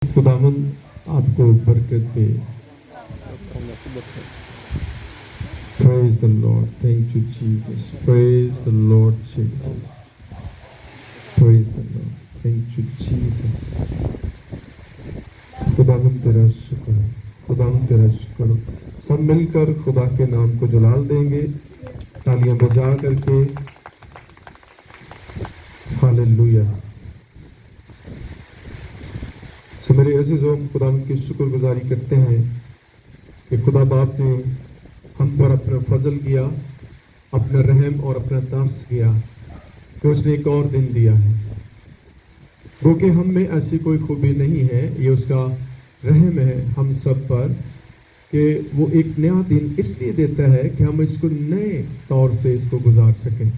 खुदावन आपको बरकत दे। Praise the Lord. Thank you, Jesus. Praise the Lord Jesus. Praise the Lord. Thank you, Jesus. खुदावन तेरा शुक्र, खुदावन तेरा शुक्र। सब मिलकर खुदा के नाम को जलाल देंगे, तालियां बजा करके। हालेलुया। सो मेरे अजीजों, खुदावन की शुक्रगुजारी करते हैं कि खुदा बाप ने हम पर अपना फजल किया, अपना रहम और अपना तरस किया कि उसने एक और दिन दिया है। वो कि हम में ऐसी कोई खूबी नहीं है, ये उसका रहम है हम सब पर कि वो एक नया दिन इसलिए देता है कि हम इसको नए तौर से इसको गुजार सकें,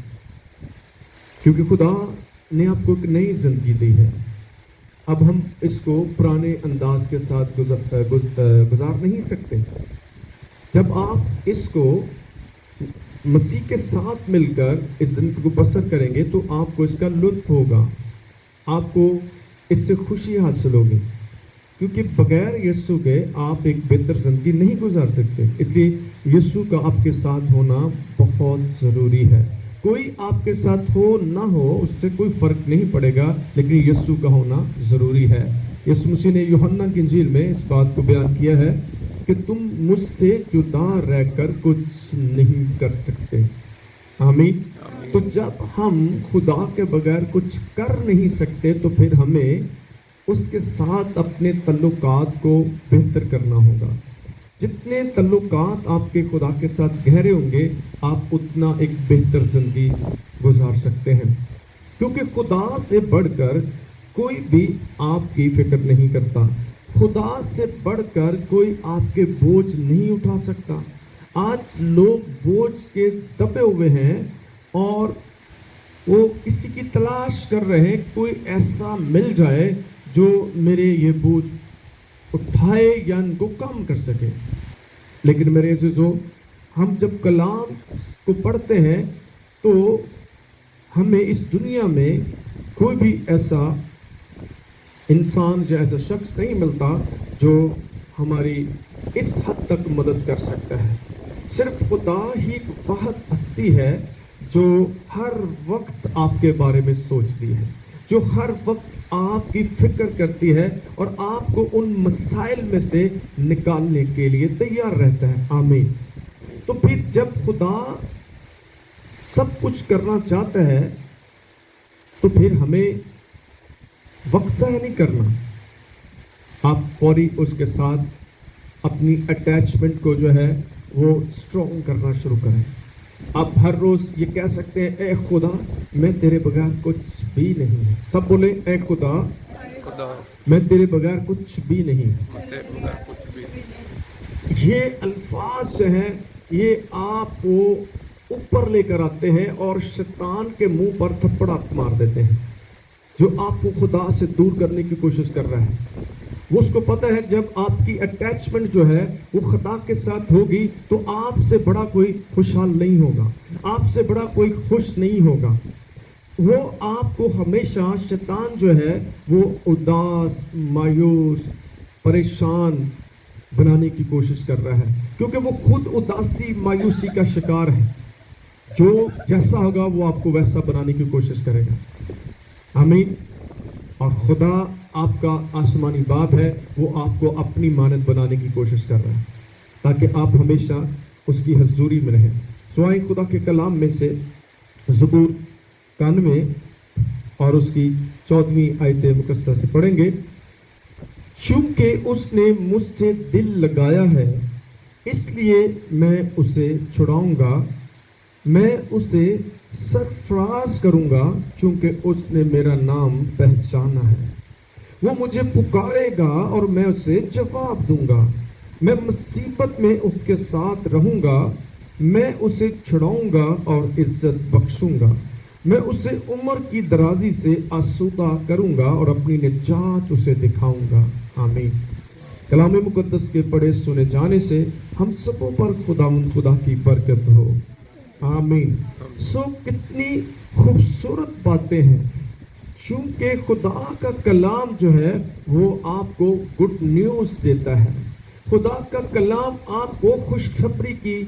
क्योंकि खुदा ने आपको एक नई जिंदगी दी है। अब हम इसको पुराने अंदाज के साथ गुजार नहीं सकते। जब आप इसको मसीह के साथ मिलकर इस जिंदगी को बसर करेंगे तो आपको इसका लुत्फ होगा, आपको इससे खुशी हासिल होगी, क्योंकि बगैर यीशु के आप एक बेहतर जिंदगी नहीं गुजार सकते। इसलिए यीशु का आपके साथ होना बहुत ज़रूरी है। कोई आपके साथ हो ना हो उससे कोई फर्क नहीं पड़ेगा, लेकिन यीशु का होना ज़रूरी है। यीशु मसीह ने यूहन्ना की इंजील में इस बात को बयान किया है कि तुम मुझसे जुदा रहकर कुछ नहीं कर सकते। आमीन। तो जब हम खुदा के बगैर कुछ कर नहीं सकते तो फिर हमें उसके साथ अपने तल्लुकात को बेहतर करना होगा। जितने तल्लुकात आपके खुदा के साथ गहरे होंगे, आप उतना एक बेहतर जिंदगी गुजार सकते हैं, क्योंकि खुदा से बढ़कर कोई भी आपकी फिक्र नहीं करता। खुदा से बढ़कर कोई आपके बोझ नहीं उठा सकता। आज लोग बोझ के दबे हुए हैं और वो किसी की तलाश कर रहे हैं, कोई ऐसा मिल जाए जो मेरे ये बोझ उठाए या इनको कम कर सके। लेकिन मेरे अज़ीज़ों, हम जब कलाम को पढ़ते हैं तो हमें इस दुनिया में कोई भी ऐसा इंसान या ऐसा शख्स नहीं मिलता जो हमारी इस हद तक मदद कर सकता है। सिर्फ खुदा ही वह हस्ती है जो हर वक्त आपके बारे में सोचती है, जो हर वक्त आपकी फिक्र करती है और आपको उन मसाइल में से निकालने के लिए तैयार रहता है। आमीन। तो फिर जब खुदा सब कुछ करना चाहता है तो फिर हमें वक्त ज़ाया नहीं करना। आप फौरी उसके साथ अपनी अटैचमेंट को जो है वो स्ट्रॉन्ग करना शुरू करें। आप हर रोज़ ये कह सकते हैं, ए खुदा मैं तेरे बगैर कुछ भी नहीं है। सब बोले, ए खुदा मैं तेरे बगैर कुछ भी नहीं। ये अल्फाज जो हैं ये आपको ऊपर लेकर आते हैं और शैतान के मुंह पर थप्पड़ मार देते हैं, जो आपको खुदा से दूर करने की कोशिश कर रहा है। वो उसको पता है जब आपकी अटैचमेंट जो है वो खुदा के साथ होगी तो आपसे बड़ा कोई खुशहाल नहीं होगा, आपसे बड़ा कोई खुश नहीं होगा। वो आपको हमेशा शैतान जो है वो उदास, मायूस, परेशान बनाने की कोशिश कर रहा है, क्योंकि वो खुद उदासी, मायूसी का शिकार है। जो जैसा होगा वो आपको वैसा बनाने की कोशिश करेगा। आमीन। और खुदा आपका आसमानी बाप है, वो आपको अपनी मानद बनाने की कोशिश कर रहा है ताकि आप हमेशा उसकी हजूरी में रहें। सो आए खुदा के कलाम में से ज़बूर 91 और उसकी 14वीं आयत मुकस्सा से पढ़ेंगे। चूंकि उसने मुझसे दिल लगाया है इसलिए मैं उसे छुड़ाऊंगा, मैं उसे सरफराज करूंगा, चूंकि उसने मेरा नाम पहचाना है। वो मुझे पुकारेगा और मैं उसे जवाब दूंगा। मैं मुसीबत में उसके साथ रहूंगा, मैं उसे छुड़ाऊंगा और इज्जत बख्शूंगा। मैं उसे उम्र की दराजी से आसूदा करूंगा और अपनी निजात उसे दिखाऊंगा। आमीन। कलाम मुकद्दस के पढ़े सुने जाने से हम सबों पर खुदा की बरकत हो। आमीन। सो कितनी खूबसूरत बातें हैं چونکہ خدا کا کلام جو ہے وہ آپ کو گڈ نیوز دیتا ہے. خدا کا کلام آپ کو خوشخبری کی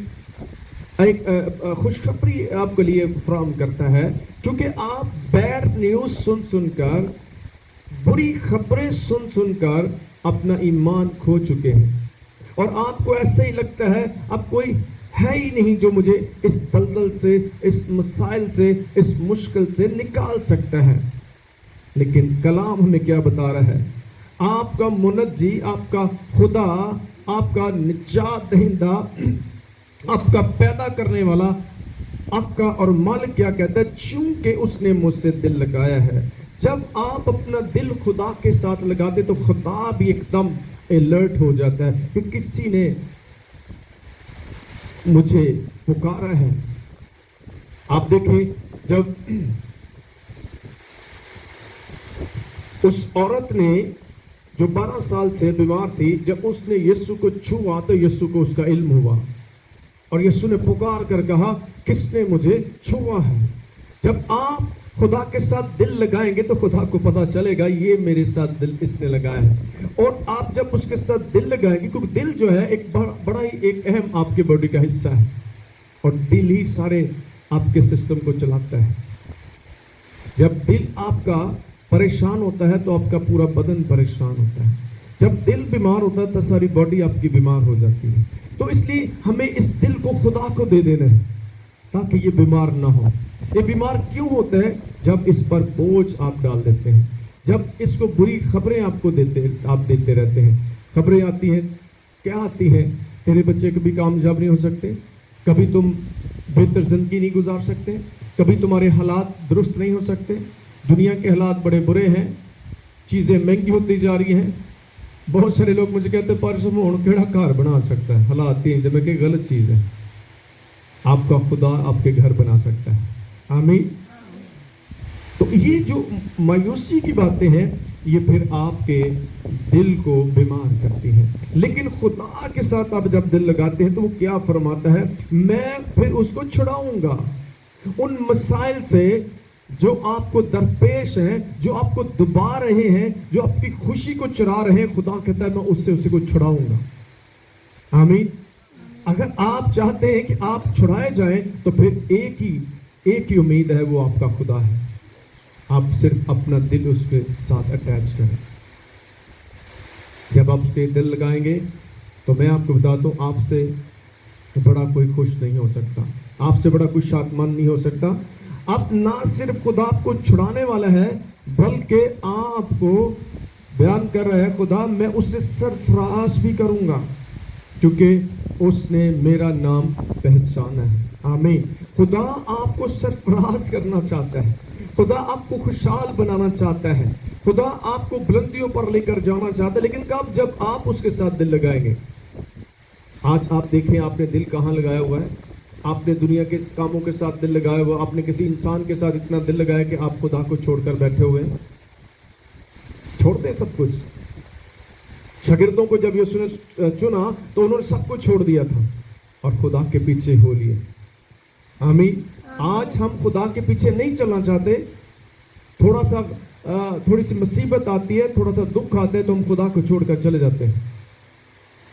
ایک خوشخبری آپ کے لیے فراہم کرتا ہے. کیونکہ آپ بیڈ نیوز سن کر، بری خبریں سن کر اپنا ایمان کھو چکے ہیں، اور آپ کو ایسا ہی لگتا ہے اب کوئی ہے ہی نہیں جو مجھے اس دلدل سے، اس مسائل سے، اس مشکل سے نکال سکتا ہے. لیکن کلام ہمیں کیا بتا رہا ہے؟ آپ کا منجی، آپ کا خدا، آپ کا نجات دہندہ، آپ کا پیدا کرنے والا، آپ کا اور مالک کیا کہتا ہے؟ چونکہ اس نے مجھ سے دل لگایا ہے. جب آپ اپنا دل خدا کے ساتھ لگاتے تو خدا بھی ایک دم الرٹ ہو جاتا ہے کہ کسی نے مجھے پکارا ہے. آپ دیکھیں جب اس عورت نے جو 12 سال سے بیمار تھی، جب اس نے یسوع کو چھوا تو یسوع کو اس کا علم ہوا، اور یسوع نے پکار کر کہا کس نے مجھے چھوا ہے. جب آپ خدا کے ساتھ دل لگائیں گے تو خدا کو پتا چلے گا یہ میرے ساتھ دل اس نے لگایا ہے. اور آپ جب اس کے ساتھ دل لگائیں گے، کیونکہ دل جو ہے ایک بڑا ہی ایک اہم آپ کے باڈی کا حصہ ہے، اور دل ہی سارے آپ کے سسٹم کو چلاتا ہے. جب دل آپ کا پریشان ہوتا ہے تو آپ کا پورا بدن پریشان ہوتا ہے. جب دل بیمار ہوتا ہے تو ساری باڈی آپ کی بیمار ہو جاتی ہے. تو اس لیے ہمیں اس دل کو خدا کو دے دینا ہے تاکہ یہ بیمار نہ ہو. یہ بیمار کیوں ہوتا ہے؟ جب اس پر بوجھ آپ ڈال دیتے ہیں، جب اس کو بری خبریں آپ دیتے رہتے ہیں. خبریں آتی ہیں، کیا آتی ہیں؟ تیرے بچے کبھی کامیاب نہیں ہو سکتے، کبھی تم بہتر زندگی نہیں گزار سکتے، کبھی تمہارے حالات درست نہیں ہو سکتے، دنیا کے حالات بڑے برے ہیں، چیزیں مہنگی ہوتی جا رہی ہیں. بہت سارے لوگ مجھے کہتے ہیں پرسوں ہوں کیڑا گھر بنا سکتا ہے، حالات تین جب کہ غلط چیز ہے. آپ کا خدا آپ کے گھر بنا سکتا ہے. آمین. تو یہ جو مایوسی کی باتیں ہیں یہ پھر آپ کے دل کو بیمار کرتی ہیں. لیکن خدا کے ساتھ آپ جب دل لگاتے ہیں تو وہ کیا فرماتا ہے؟ میں پھر اس کو چھڑاؤں گا. ان مسائل سے جو آپ کو درپیش ہیں، جو آپ کو دبا رہے ہیں، جو آپ کی خوشی کو چرا رہے ہیں، خدا کہتا ہے میں اس سے اسی کو چھڑاؤں گا. آمین. اگر آپ چاہتے ہیں کہ آپ چھڑائے جائیں تو پھر ایک ہی امید ہے، وہ آپ کا خدا ہے. آپ صرف اپنا دل اس کے ساتھ اٹیچ کریں. جب آپ اس کے دل لگائیں گے تو میں آپ کو بتاتا ہوں آپ سے بڑا کوئی خوش نہیں ہو سکتا، آپ سے بڑا کوئی شادمان نہیں ہو سکتا. اب نہ صرف خدا آپ کو چھڑانے والا ہے بلکہ آپ کو بیان کر رہا ہے خدا میں اس سے سرفراز بھی کروں گا کیونکہ اس نے میرا نام پہچانا ہے. آمین. خدا آپ کو سرفراز کرنا چاہتا ہے، خدا آپ کو خوشحال بنانا چاہتا ہے، خدا آپ کو بلندیوں پر لے کر جانا چاہتا ہے. لیکن کب؟ جب آپ اس کے ساتھ دل لگائیں گے. آج آپ دیکھیں آپ نے دل کہاں لگایا ہوا ہے؟ آپ نے دنیا کے کاموں کے ساتھ دل لگایا ہوا، آپ نے کسی انسان کے ساتھ اتنا دل لگایا کہ آپ خدا کو چھوڑ کر بیٹھے ہوئے ہیں. چھوڑ دیں سب کچھ. شاگردوں کو جب یسوع نے چنا تو انہوں نے سب کچھ چھوڑ دیا تھا اور خدا کے پیچھے ہو لیے. آمین. آج ہم خدا کے پیچھے نہیں چلنا چاہتے. تھوڑی سی مصیبت آتی ہے، تھوڑا سا دکھ آتا ہے تو ہم خدا کو چھوڑ کر چلے جاتے ہیں.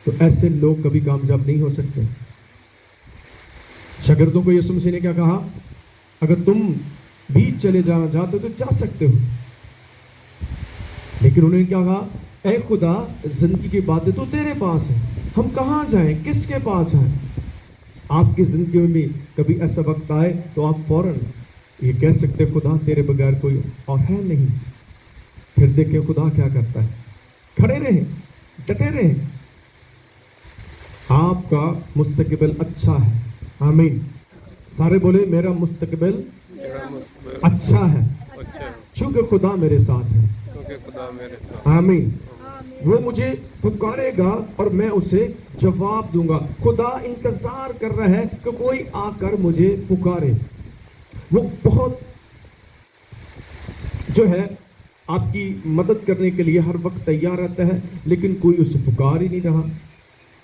تو ایسے لوگ کبھی کامیاب نہیں ہو سکتے. شاگردوں کو یسوع مسیح نے کیا کہا؟ اگر تم بھی چلے جانا چاہتے ہو تو جا سکتے ہو. لیکن انہوں نے کیا کہا؟ اے خدا زندگی کی باتیں تو تیرے پاس ہیں، ہم کہاں جائیں، کس کے پاس جائیں؟ آپ کی زندگی میں بھی کبھی ایسا وقت آئے تو آپ فوراً یہ کہہ سکتے خدا تیرے بغیر کوئی اور ہے نہیں. پھر دیکھیں خدا کیا کرتا ہے. کھڑے رہیں، ڈٹے رہیں. آپ کا مستقبل اچھا ہے. آمین. سارے بولے میرا مستقبل اچھا ہے چونکہ خدا میرے ساتھ ہے. آمین. وہ مجھے پکارے گا اور میں اسے جواب دوں گا. خدا انتظار کر رہا ہے کہ کوئی آ کر مجھے پکارے. وہ بہت جو ہے آپ کی مدد کرنے کے لیے ہر وقت تیار رہتا ہے، لیکن کوئی اسے پکار ہی نہیں رہا.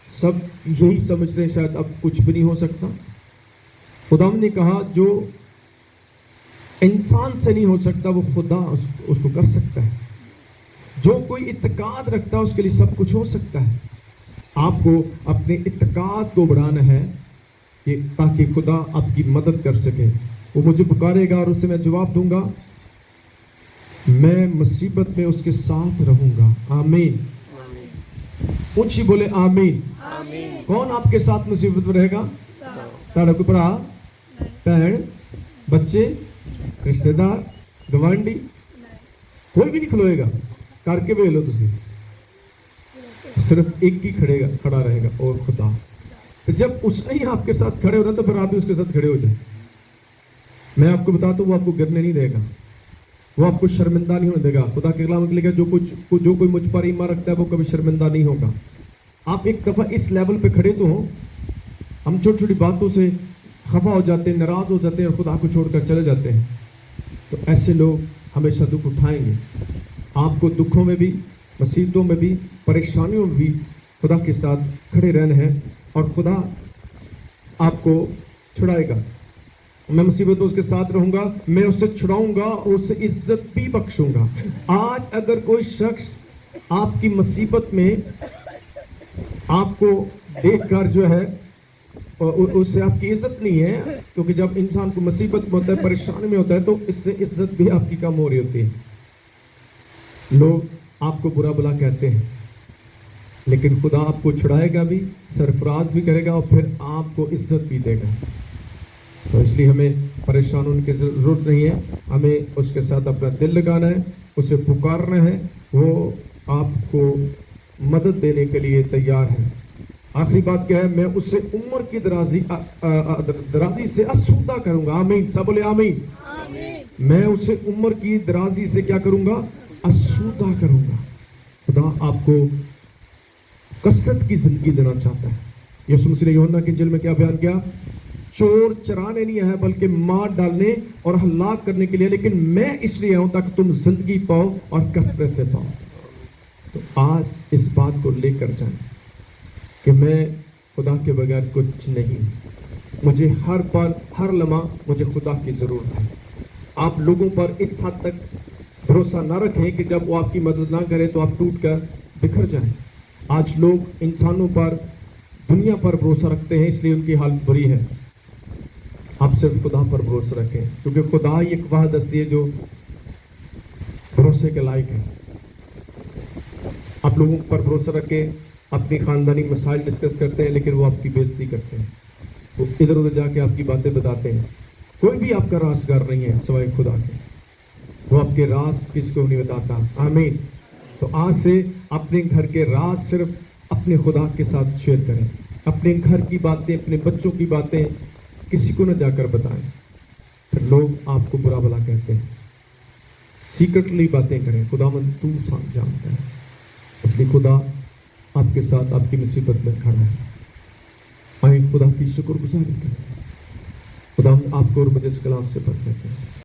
سب یہی سمجھ رہے ہیں شاید اب کچھ بھی نہیں ہو سکتا. خدا نے کہا جو इंसान से नहीं हो सकता, वो खुदा उसको कर सकता है। जो कोई इत्तेकाद रखता है उसके लिए सब कुछ हो सकता है। आपको अपने इत्तेकाद को बढ़ाना है कि ताकि खुदा आपकी मदद कर सके। वो मुझे पुकारेगा और उससे मैं जवाब दूंगा, मैं मुसीबत में उसके साथ रहूंगा। आमीन। ऊंची बोले आमीन। कौन आपके साथ मुसीबत में रहेगा? ताड़ा कोई भरा, भैन, बच्चे, रिश्तेदार, गवांडी, कोई भी नहीं खलोएगा। करके वे लो तुसी, सिर्फ एक ही खड़ा रहेगा, और खुदा। तो जब उसने ही आपके साथ खड़े होना तो फिर आप भी उसके साथ खड़े हो जाए। मैं आपको बताता हूँ, वो आपको गिरने नहीं देगा, वो आपको शर्मिंदा नहीं होने देगा। खुदा के कलाम लिखा, जो कोई मुझ पर ईमान रखता है वो कभी शर्मिंदा नहीं होगा। आप एक दफा इस लेवल पे खड़े तो हो, हम छोटी छोटी बातों से खफा हो जाते हैं, नाराज हो जाते हैं और खुदा को छोड़कर चले जाते हैं। तो ऐसे लोग हमेशा दुख उठाएंगे। आपको दुखों में भी, मुसीबतों में भी, परेशानियों में भी खुदा के साथ खड़े रहना है और खुदा आपको छुड़ाएगा। मैं मुसीबत में उसके साथ रहूंगा, मैं उससे छुड़ाऊंगा और उससे इज्जत भी बख्शूंगा। आज अगर कोई शख्स आपकी मुसीबत में आपको देखकर जो है उससे आपकी इज्जत नहीं है, क्योंकि जब इंसान को मुसीबत में होता है, परेशानी में होता है, तो इससे इज्जत भी आपकी कम हो रही होती है। लोग आपको बुरा भला कहते हैं, लेकिन खुदा आपको छुड़ाएगा भी, सरफराज भी करेगा और फिर आपको इज्जत भी देगा। तो इसलिए हमें परेशान होने की जरूरत नहीं है, हमें उसके साथ अपना दिल लगाना है, उसे पुकारना है, वो आपको मदद देने के लिए तैयार है। आखिरी बात क्या है? मैं उससे उम्र की दराजी से आसूदा करूंगा। आमीन। सब बोले आमीन। मैं उसे उम्र की दराजी से क्या करूंगा? आसूदा करूंगा। खुदा आपको कसरत की जिंदगी देना चाहता है। यीशु मसीह ने यूहन्ना की इंजील में क्या बयान किया? चोर चराने नहीं आया बल्कि मार डालने और हलाक करने के लिए, लेकिन मैं इसलिए आऊं ताकि तुम जिंदगी पाओ और कसरत से पाओ। तो आज इस बात को लेकर जाएं कि मैं खुदा के बगैर कुछ नहीं, मुझे हर पल हर लम्हा मुझे खुदा की जरूरत है। आप लोगों पर इस हद तक भरोसा ना रखें कि जब वो आपकी मदद ना करे तो आप टूट कर बिखर जाएं। आज लोग इंसानों पर, दुनिया पर भरोसा रखते हैं, इसलिए उनकी हालत बुरी है। आप सिर्फ खुदा पर भरोसा रखें, क्योंकि खुदा ही एक वाहिद हस्ती है जो भरोसे के लायक है। आप लोगों पर भरोसा रखें, अपनी खानदानी मसाइल डिस्कस करते हैं, लेकिन वो आपकी बेइज्जती करते हैं, वो इधर उधर जाके आपकी बातें बताते हैं। कोई भी आपका राज़गार नहीं है सिवाय खुदा के, वो आपके राज किसी को नहीं बताता। आमीन। तो आज से अपने घर के राज सिर्फ अपने खुदा के साथ शेयर करें। अपने घर की बातें, अपने बच्चों की बातें किसी को न जाकर बताएं, फिर लोग आपको बुरा भला कहते हैं। सीक्रेटली बातें करें, खुदावंद तू जानता है। इसलिए खुदा आपके साथ आपकी मुसीबत में खड़ा है। आए खुदा की शुक्रगुजारी करें। खुदा आपको और मुझे इस कलाम से बरकत दें।